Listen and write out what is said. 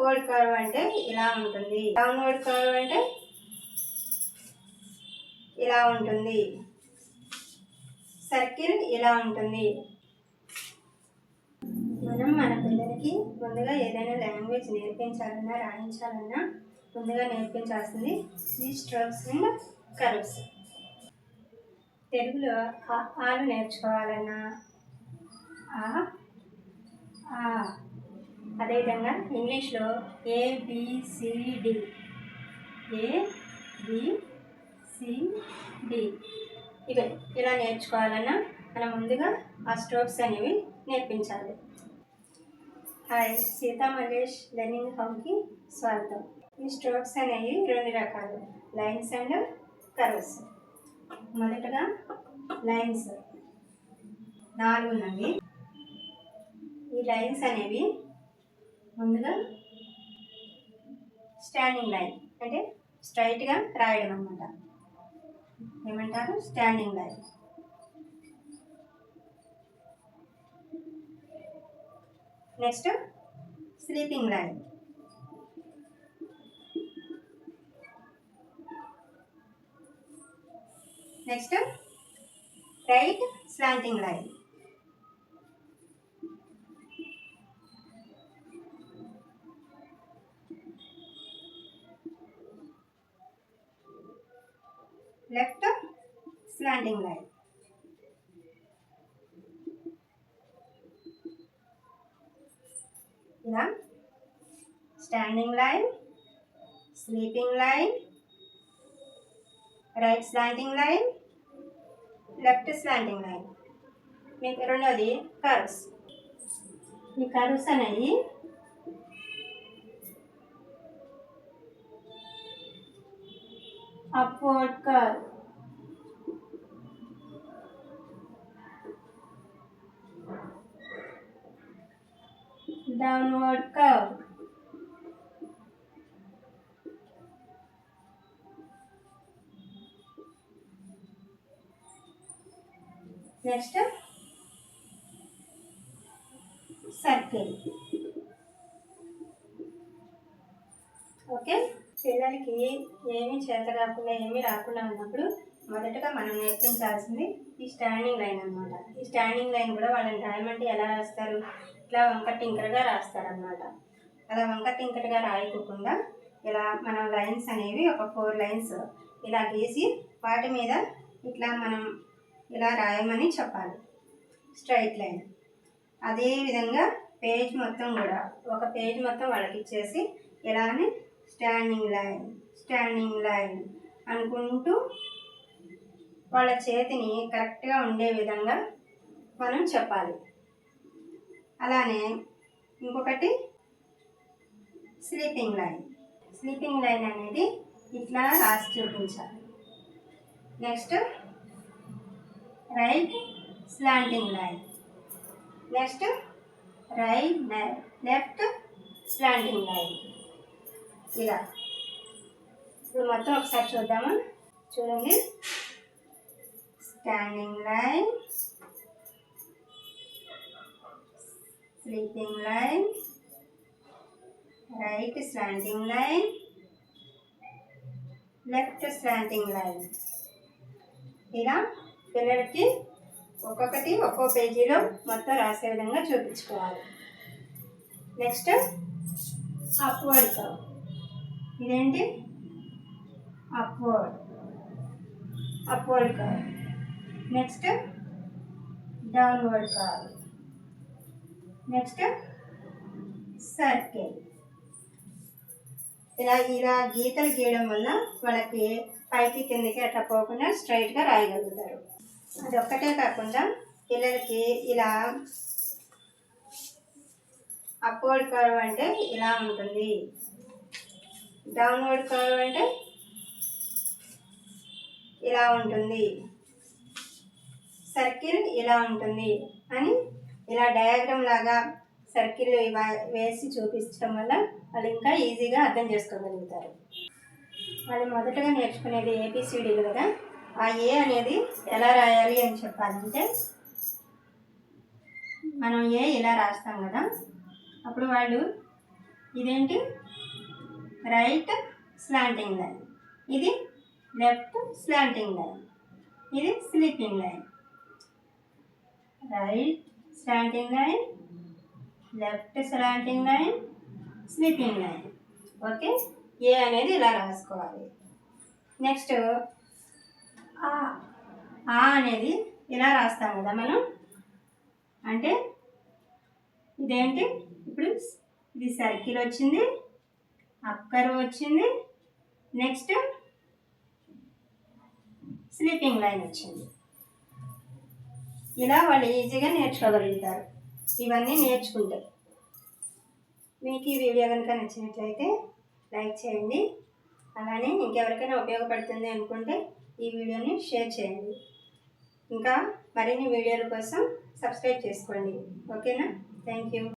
Upward curve అంటే ఇలా ఉంటుంది, డౌన్వర్డ్ కర్వ్ అంటే ఇలా ఉంటుంది, సర్కిల్ ఇలా ఉంటుంది. మనం మన పిల్లలకి ముందుగా ఏదైనా లాంగ్వేజ్ నేర్పించాలన్నా రాయించాలన్నా ముందుగా నేర్పించాల్సింది ఈ స్ట్రోక్స్ అండ్ కర్వ్స్. తెలుగులో ఆలు నేర్చుకోవాలన్నా అదేవిధంగా ఇంగ్లీష్లో ABCD ఇవే ఇలా నేర్చుకోవాలన్నా మనం ముందుగా ఆ స్ట్రోక్స్ అనేవి నేర్పించాలి. హాయ్, సీతా మల్లేష్ లెర్నింగ్ హౌకి స్వాగతం. ఈ స్ట్రోక్స్ అనేవి 2 రకాలు, లైన్స్ అండ్ కర్వ్స్. మొదటగా లైన్స్ 4 ఉన్నవి. ఈ లైన్స్ అనేవి ముందుగా స్టాండింగ్ లైన్ అంటే స్ట్రైట్గా రాయడం అన్నమాట. ఏమంటారు? Standing line. Next sleeping line. Next right slanting line. Left slanting line. ఇలా standing line, sleeping line, right slanting line, left slanting line. మీకు రెండోది కర్వ్స్. ఈ కర్వ్స్ అనేవి upward curve, downward curve, next circle. Okay, పిల్లలకి ఏమీ చేత కాకుండా ఏమీ రాకుండా ఉన్నప్పుడు మొదటగా మనం నేర్పించాల్సింది ఈ స్టాండింగ్ లైన్ అన్నమాట. ఈ స్టాండింగ్ లైన్ కూడా వాళ్ళని రాయమంటే ఎలా రాస్తారు? ఇట్లా వంక టింకరగా రాస్తారనమాట. అలా వంక టింకరగా రాయకుండా ఇలా మనం లైన్స్ అనేవి ఒక 4 లైన్స్ ఇలా గీసి వాటి మీద ఇట్లా మనం ఇలా రాయమని చెప్పాలి, స్ట్రైట్ లైన్. అదేవిధంగా పేజ్ మొత్తం కూడా ఒక పేజ్ మొత్తం వాళ్ళకి ఇచ్చేసి ఇలానే స్టాండింగ్ లైన్ అనుకుంటూ వాళ్ళ చేతిని కరెక్ట్గా ఉండే విధంగా మనం చెప్పాలి. అలానే ఇంకొకటి స్లీపింగ్ లైన్ అనేది ఇట్లా రాసి చూపించాలి. Next right slanting line, next left slanting line. ఇలా ఇప్పుడు మొత్తం ఒకసారి చూద్దామా? చూడండి, standing line, sleeping line, right slanting line, left slanting line. ఇలా పిల్లలకి ఒక్కొక్కటి ఒక్కో పేజీలో మొత్తం రాసే విధంగా చూపించుకోవాలి. Next upward curve. ఇదేంటి? Upward curve. Next downward curve. Next circle. ఇలా గీతలు గీయడం వల్ల వాళ్ళకి పైకి కిందకి అట్లా పోకుండా స్ట్రైట్గా రాయగలుగుతారు. అది ఒక్కటే కాకుండా పిల్లలకి ఇలా అప్వర్డ్ కర్వ్ అంటే ఇలా ఉంటుంది, డౌన్వర్డ్ కర్వ్ అంటే ఇలా ఉంటుంది, సర్కిల్ ఇలా ఉంటుంది అని ఇలా డయాగ్రామ్ లాగా సర్కిల్ వేసి చూపించడం వల్ల వాళ్ళు ఇంకా ఈజీగా అర్థం చేసుకోగలుగుతారు. వాళ్ళు మొదటగా నేర్చుకునేది ABCDలు కదా. ఆ ఏ అనేది ఎలా రాయాలి అని చెప్పాలంటే మనం ఏ ఇలా రాస్తాం కదా, అప్పుడు వాళ్ళు ఇదేంటి రైట్ స్లాంటింగ్ లైన్, ఇది లెఫ్ట్ స్లాంటింగ్ లైన్, ఇది sleeping line. Right slanting line, left slanting line, sleeping line. Okay, A అనేది ఇలా రాసుకోవాలి. నెక్స్ట్ ఆ అనేది ఇలా రాస్తాం కదా మనం. అంటే ఇదేంటి, ఇప్పుడు ఇది సర్కిల్ వచ్చింది, అక్కర్ వచ్చింది, నెక్స్ట్ స్లీపింగ్ లైన్ వచ్చింది. ఇలా వాళ్ళు ఈజీగా నేర్చుకోగలుగుతారు ఇవన్నీ నేర్చుకుంటే. మీకు ఈ వీడియో కనుక నచ్చినట్లయితే లైక్ చేయండి. అలానే ఇంకెవరికైనా ఉపయోగపడుతుంది అనుకుంటే ఈ వీడియోని షేర్ చేయండి. ఇంకా మరిన్ని వీడియోల కోసం సబ్స్క్రైబ్ చేసుకోండి. ఓకేనా? Thank you.